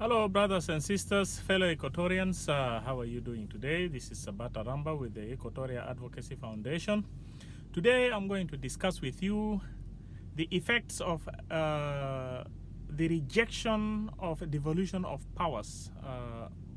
Hello, brothers and sisters, fellow Equatorians. How are you doing today? This is Sabata Ramba with the EQUATORIA Advocacy Foundation. Today, I'm going to discuss with you the effects of the rejection of devolution of powers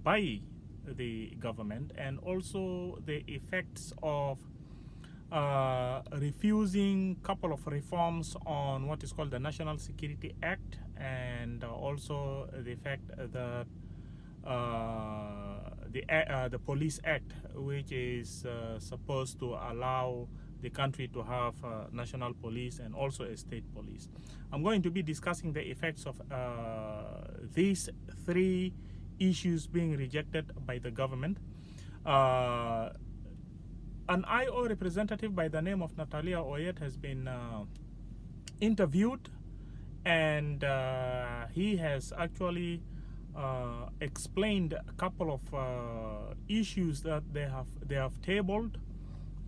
by the government, and also the effects of refusing a couple of reforms on what is called the National Security Act, and also the fact that the Police Act, which is supposed to allow the country to have national police and also a state police. I'm going to be discussing the effects of these three issues being rejected by the government. An IO representative by the name of Natalia Oyet has been interviewed, and he has actually explained a couple of issues that they have tabled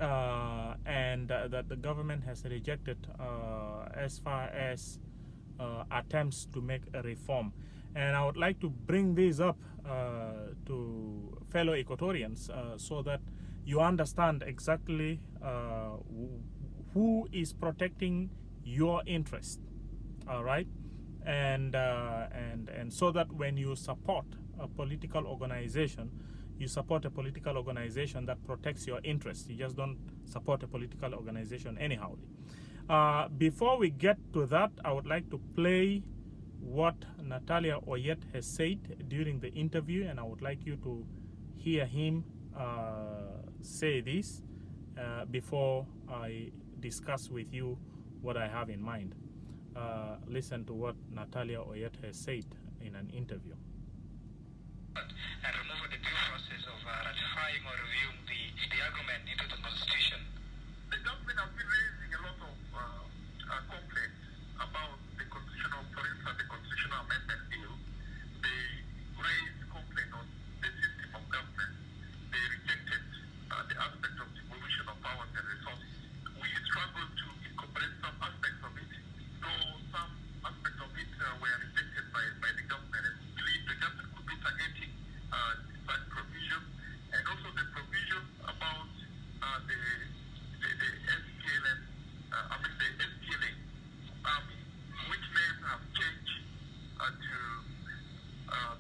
and that the government has rejected as far as attempts to make a reform. And I would like to bring this up to fellow Equatorians so that you understand exactly who is protecting your interest, all right? And so that when you support a political organization, you support a political organization that protects your interests. You just don't support a political organization anyhow. Before we get to that, I would like to play what Natalia Oyet has said during the interview, and I would like you to hear him say this before I discuss with you what I have in mind. Listen to what Natalia Oyet has said in an interview. And remove the due process of ratifying or reviewing the argument into the Constitution. The government has been raising a lot of complaints about the constitutional, for instance, the constitutional amendment bill. They raised complaint on the system of government. They rejected the aspect of devolution of powers and resources. We struggled to incorporate some aspects of it, though some aspects of it were rejected by the government. And we believe the government could be targeting such provision, and also the provision about the SPLM, the SPLA army, which names have changed to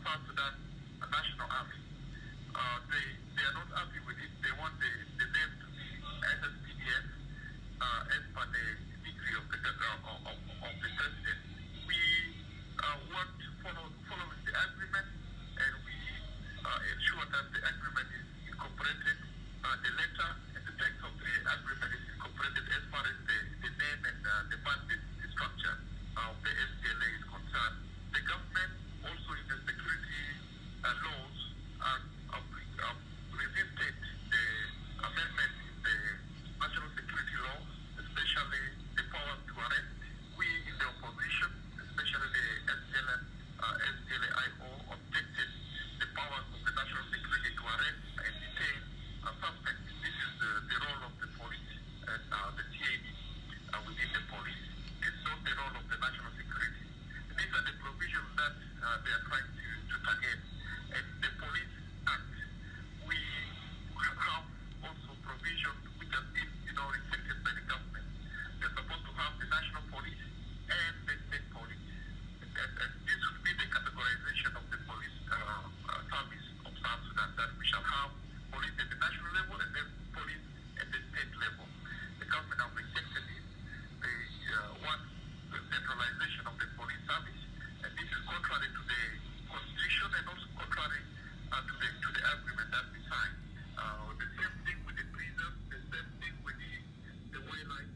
South Sudan National Army. They are not happy with it. They want the name to be SSPDF as per the decree of the president. We want to follow the agreement, and we ensure that the agreement is incorporated. The letter and the text of the agreement is incorporated as far as the name and the mandate structure of the SPLA is concerned. The government also in the security laws resisted the amendment in the national security law, especially the power to arrest. We in the opposition, especially the SPLA-IO, objected the powers of the national security to arrest and detain suspects. This is the role of the police and the TAD within the police. It's not the role of the national security. These are the provisions that they are trying to target. And the Police Act, we have also provisions which have been, rejected by the government. They're supposed to have the national police and the state police. And this will be the categorization of the police service of South Sudan, that we shall have police at the national level and then police at the state level. The government have rejected it. They want the centralization of the police service, and this is contrary to the Constitution and also contrary to the agreement that we signed. The same thing with the prison, the same thing with the wildlife.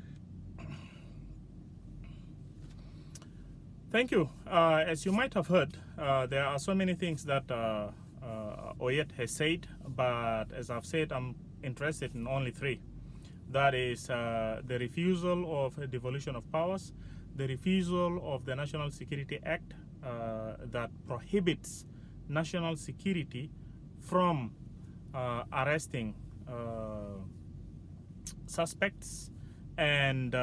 Thank you. As you might have heard, there are so many things that Oyet has said, but as I've said, I'm interested in only three. That is the refusal of devolution of powers, the refusal of the National Security Act that prohibits national security from arresting suspects, and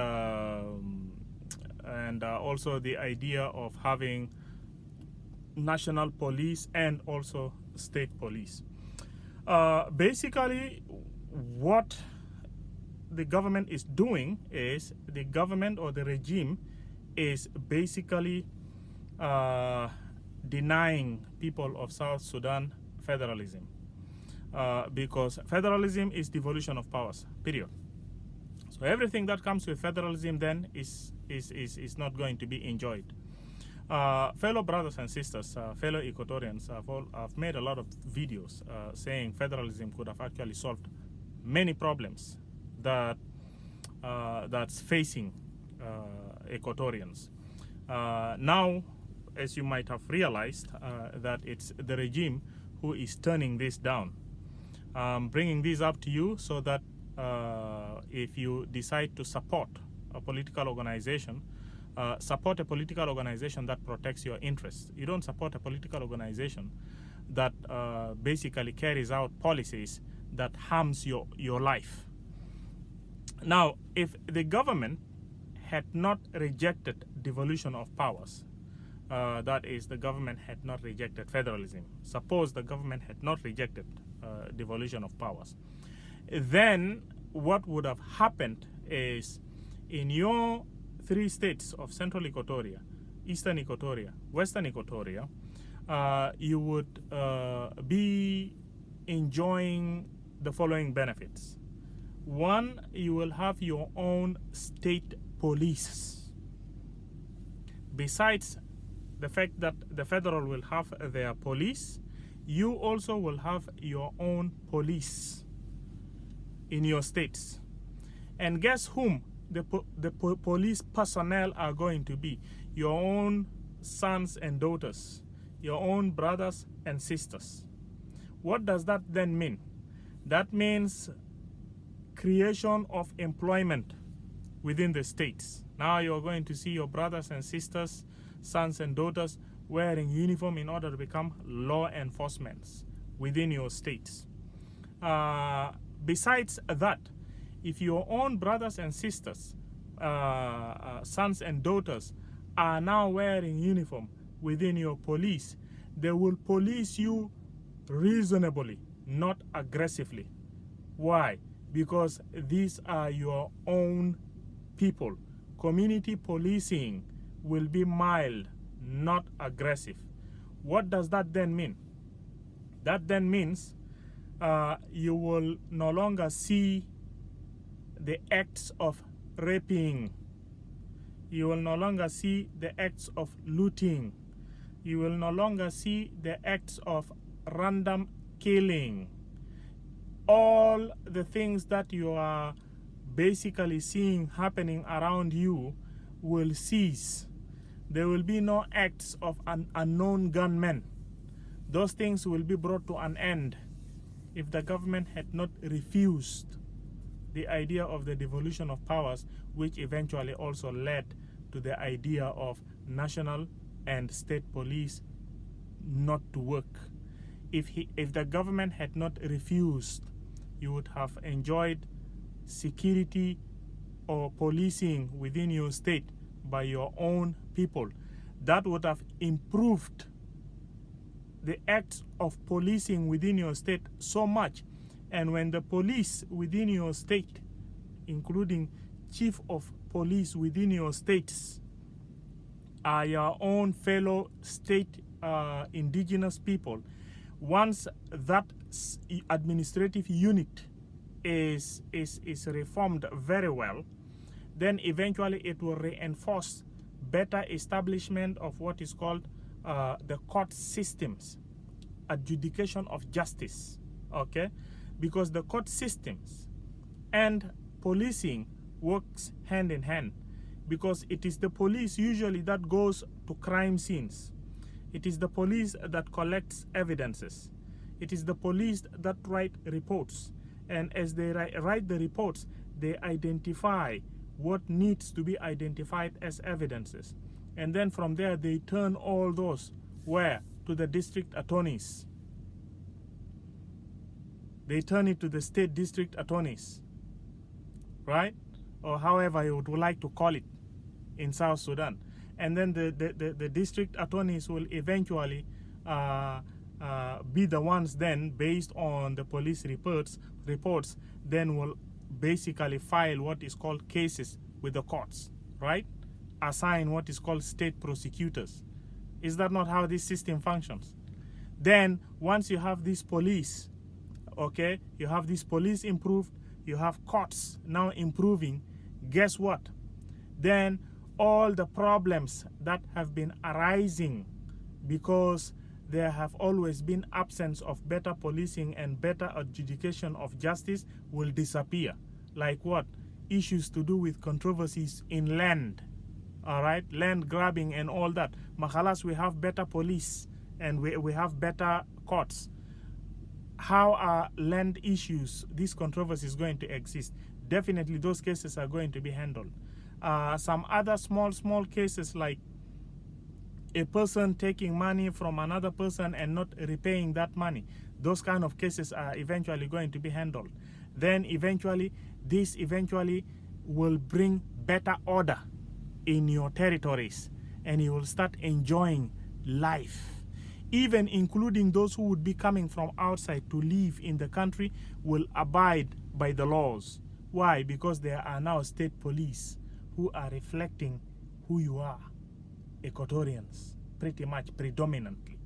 also the idea of having national police and also state police. Basically, what the government is doing is the government or the regime is basically denying people of South Sudan federalism, because federalism is devolution of powers, period. So everything that comes with federalism then is not going to be enjoyed. Fellow brothers and sisters, fellow Equatorians, I've made a lot of videos saying federalism could have actually solved many problems that that's facing Equatorians. Now, as you might have realized, that it's the regime who is turning this down. Bringing this up to you so that if you decide to support a political organization, support a political organization that protects your interests. You don't support a political organization that basically carries out policies that harms your life. Now, if the government had not rejected devolution of powers, that is, the government had not rejected federalism. Suppose the government had not rejected devolution of powers, then what would have happened is, in your 3 states of Central Equatoria, Eastern Equatoria, Western Equatoria, you would be enjoying the following benefits. One, you will have your own state police. Besides the fact that the federal will have their police, you also will have your own police in your states. And guess whom the police personnel are going to be? Your own sons and daughters, your own brothers and sisters. What does that then mean? That means creation of employment within the states. Now you're going to see your brothers and sisters, sons and daughters wearing uniform in order to become law enforcement within your states. Besides that, if your own brothers and sisters, sons and daughters are now wearing uniform within your police, they will police you reasonably, not aggressively. Why? Because these are your own people. Community policing will be mild, not aggressive. What does that then mean? That then means you will no longer see the acts of raping. You will no longer see the acts of looting. You will no longer see the acts of random killing. All the things that you are basically seeing happening around you will cease. There will be no acts of an unknown gunmen. Those things will be brought to an end if the government had not refused the idea of the devolution of powers, which eventually also led to the idea of national and state police not to work. If the government had not refused, you would have enjoyed security or policing within your state by your own people. That would have improved the acts of policing within your state so much. And when the police within your state, including chief of police within your states, are your own fellow state indigenous people, once that administrative unit is reformed very well, then eventually it will reinforce better establishment of what is called the court systems, adjudication of justice, okay? Because the court systems and policing works hand in hand, because it is the police usually that goes to crime scenes. It is the police that collects evidences. It is the police that write reports. And as they write the reports, they identify what needs to be identified as evidences. And then from there, they turn all those, where? To the district attorneys. They turn it to the state district attorneys, right? Or however you would like to call it in South Sudan. and then the district attorneys will eventually be the ones then, based on the police reports, then will basically file what is called cases with the courts, right? Assign what is called state prosecutors. Is that not how this system functions? Then once you have this police, okay, you have this police improved, you have courts now improving, guess what? Then all the problems that have been arising because there have always been absence of better policing and better adjudication of justice will disappear. Like what? Issues to do with controversies in land, all right, land grabbing and all that. Mahalas, we have better police and we have better courts. How are land issues, these controversies, going to exist? Definitely those cases are going to be handled. Some other small cases, like a person taking money from another person and not repaying that money, those kind of cases are eventually going to be handled. Then eventually this will bring better order in your territories, and you will start enjoying life. Even including those who would be coming from outside to live in the country will abide by the laws. Why? Because there are now state police who are reflecting who you are, Equatorians, pretty much predominantly.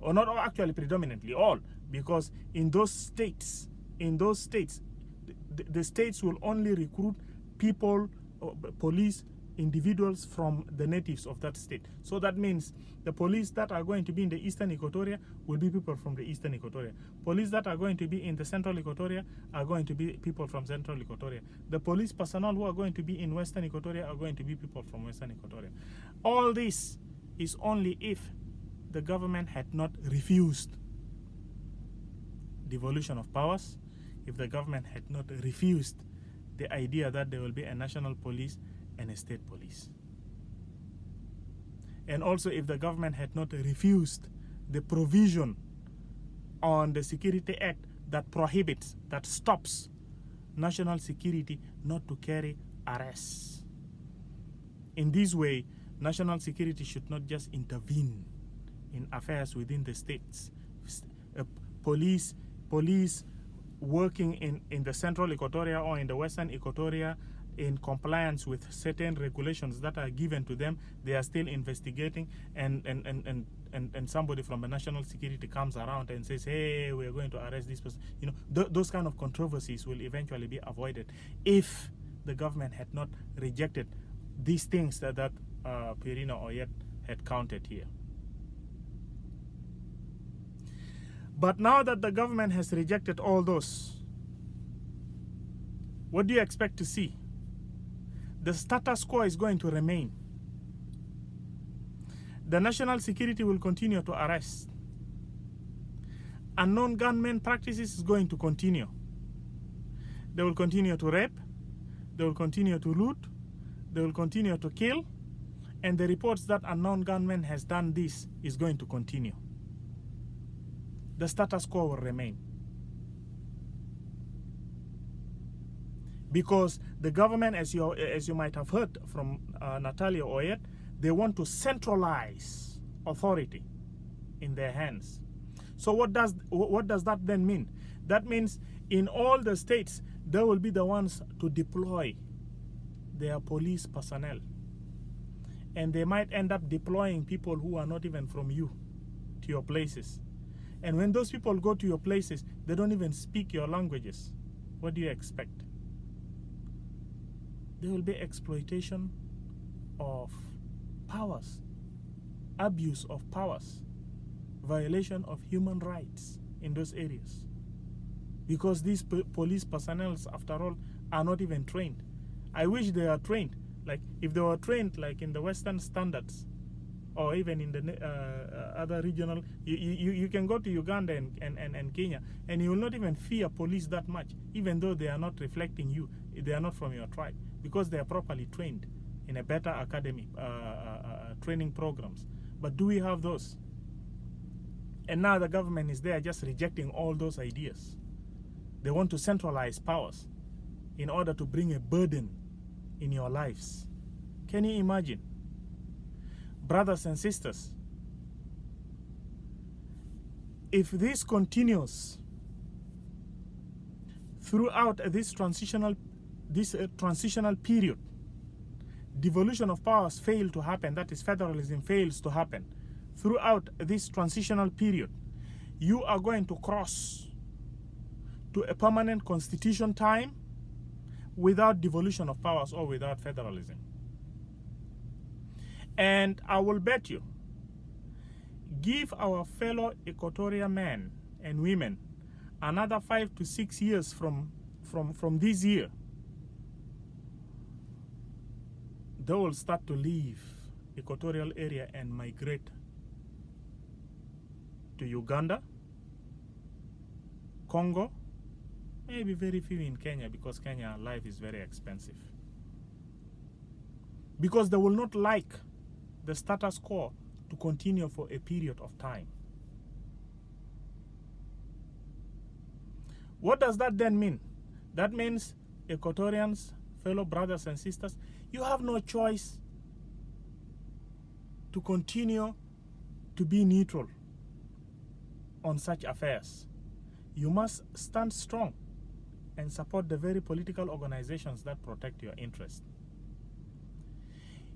Or not actually predominantly, all. Because in those states, the states will only recruit people, police, individuals from the natives of that state. So that means the police that are going to be in the Eastern Equatoria will be people from the Eastern Equatoria. Police that are going to be in the Central Equatoria are going to be people from Central Equatoria. The police personnel who are going to be in Western Equatoria are going to be people from Western Equatoria. All this is only if the government had not refused devolution of powers, if the government had not refused the idea that there will be a national police and a state police. And also if the government had not refused the provision on the Security Act that prohibits, that stops national security not to carry arrests. In this way, national security should not just intervene in affairs within the states. Police working in the Central Equatoria or in the Western Equatoria in compliance with certain regulations that are given to them, they are still investigating, and somebody from the national security comes around and says, hey, we are going to arrest this person. You know, those kind of controversies will eventually be avoided if the government had not rejected these things that Pirina Oyet had counted here. But now that the government has rejected all those, what do you expect to see? The status quo is going to remain. The national security will continue to arrest. Unknown gunmen practices is going to continue. They will continue to rape, they will continue to loot, they will continue to kill, and the reports that unknown gunmen has done this is going to continue. The status quo will remain. Because the government, as you might have heard from Natalia Oyet, they want to centralize authority in their hands. So what does that then mean? That means in all the states, they will be the ones to deploy their police personnel. And they might end up deploying people who are not even from you to your places. And when those people go to your places, they don't even speak your languages. What do you expect? There will be exploitation of powers, abuse of powers, violation of human rights in those areas. Because these police personnel, after all, are not even trained. I wish they are trained. Like if they were trained like in the Western standards, or even in the other regional, you can go to Uganda and Kenya, and you will not even fear police that much, even though they are not reflecting you. They are not from your tribe, because they are properly trained in a better academy training programs. But do we have those? And now the government is there just rejecting all those ideas. They want to centralize powers in order to bring a burden in your lives. Can you imagine? brothers and sisters, if this continues throughout this transitional period, devolution of powers fail to happen, that is federalism fails to happen, throughout this transitional period, you are going to cross to a permanent constitution time without devolution of powers or without federalism. And I will bet you, give our fellow Equatorial men and women another 5 to 6 years from this year, they will start to leave equatorial area and migrate to Uganda, Congo, maybe very few in Kenya, because Kenya life is very expensive. Because they will not like the status quo to continue for a period of time. What does that then mean? That means Equatorians, fellow brothers and sisters, you have no choice to continue to be neutral on such affairs. You must stand strong and support the very political organizations that protect your interests.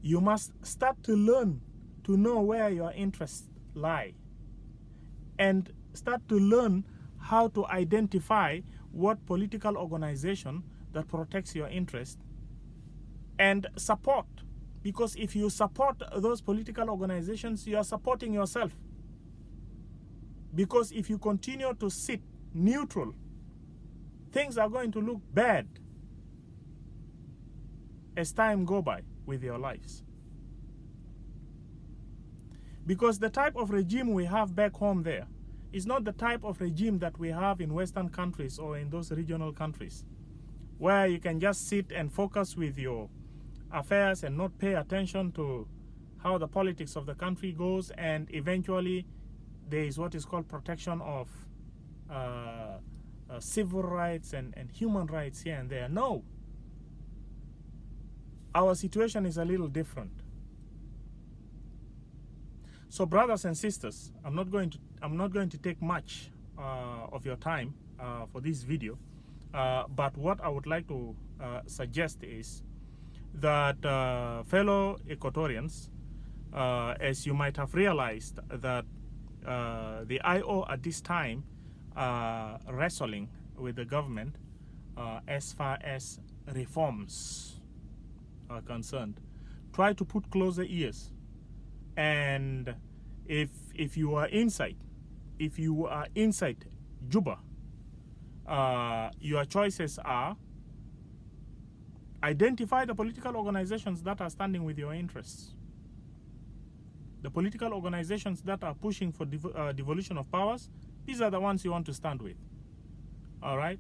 You must start to learn to know where your interests lie and start to learn how to identify what political organization that protects your interest and support. Because if you support those political organizations, you are supporting yourself. Because if you continue to sit neutral, things are going to look bad as time go by with your lives. Because the type of regime we have back home there is not the type of regime that we have in Western countries or in those regional countries, where you can just sit and focus with your affairs and not pay attention to how the politics of the country goes, and eventually there is what is called protection of civil rights and human rights here and there. No. Our situation is a little different. So brothers and sisters, I'm not going to take much of your time for this video, but what I would like to suggest is that fellow Equatorians, as you might have realized, that the IO at this time are wrestling with the government as far as reforms are concerned. Try to put closer ears, and if you are inside Juba, your choices are: identify the political organizations that are standing with your interests. The political organizations that are pushing for devolution of powers, these are the ones you want to stand with. All right?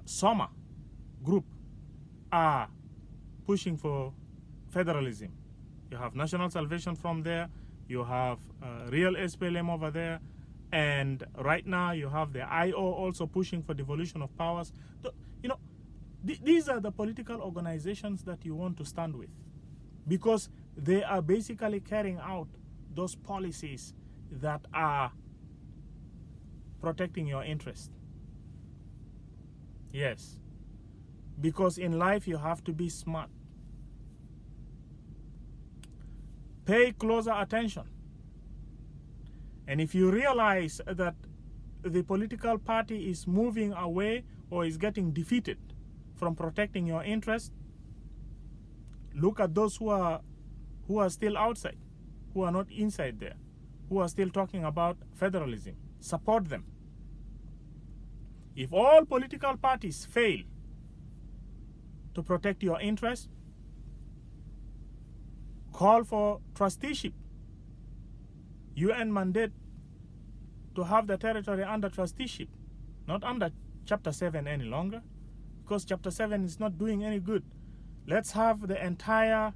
SOMA group are pushing for federalism. You have National Salvation from there, you have Real SPLM over there, and right now you have the IO also pushing for devolution of powers. You know, these are the political organizations that you want to stand with, because they are basically carrying out those policies that are protecting your interest. Yes, because in life you have to be smart. Pay closer attention. And if you realize that the political party is moving away or is getting defeated from protecting your interest, look at those who are still outside, who are not inside there, who are still talking about federalism. Support them. If all political parties fail to protect your interest, call for trusteeship. UN mandate to have the territory under trusteeship, not under Chapter 7 any longer, because Chapter 7 is not doing any good. Let's have the entire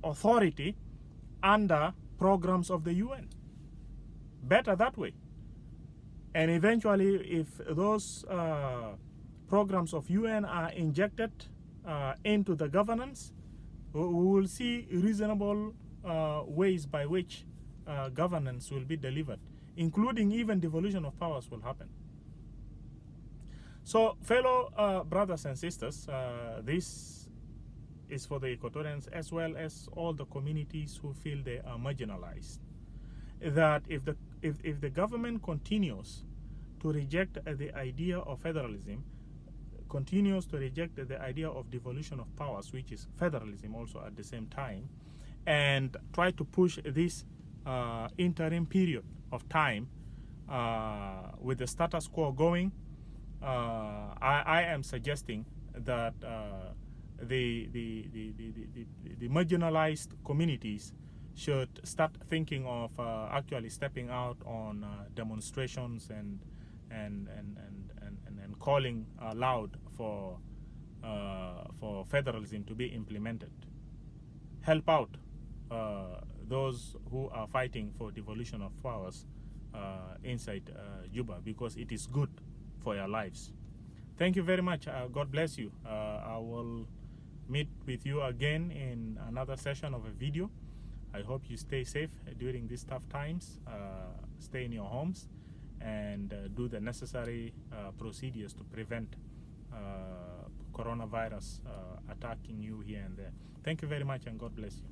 authority under programs of the UN. Better that way. And eventually, if those programs of UN are injected into the governance, we will see reasonable ways by which governance will be delivered, including even devolution of powers will happen. So, fellow brothers and sisters, this is for the Equatorians as well as all the communities who feel they are marginalized. That if the government continues to reject the idea of federalism, continues to reject the idea of devolution of powers, which is federalism also at the same time, and try to push this interim period of time with the status quo going, I am suggesting that the marginalized communities should start thinking of actually stepping out on demonstrations and calling loud for federalism to be implemented. Help out those who are fighting for devolution of powers inside Juba, because it is good for your lives. Thank you very much. God bless you. I will meet with you again in another session of a video. I hope you stay safe during these tough times. Stay in your homes and do the necessary procedures to prevent coronavirus attacking you here and there. Thank you very much, and God bless you.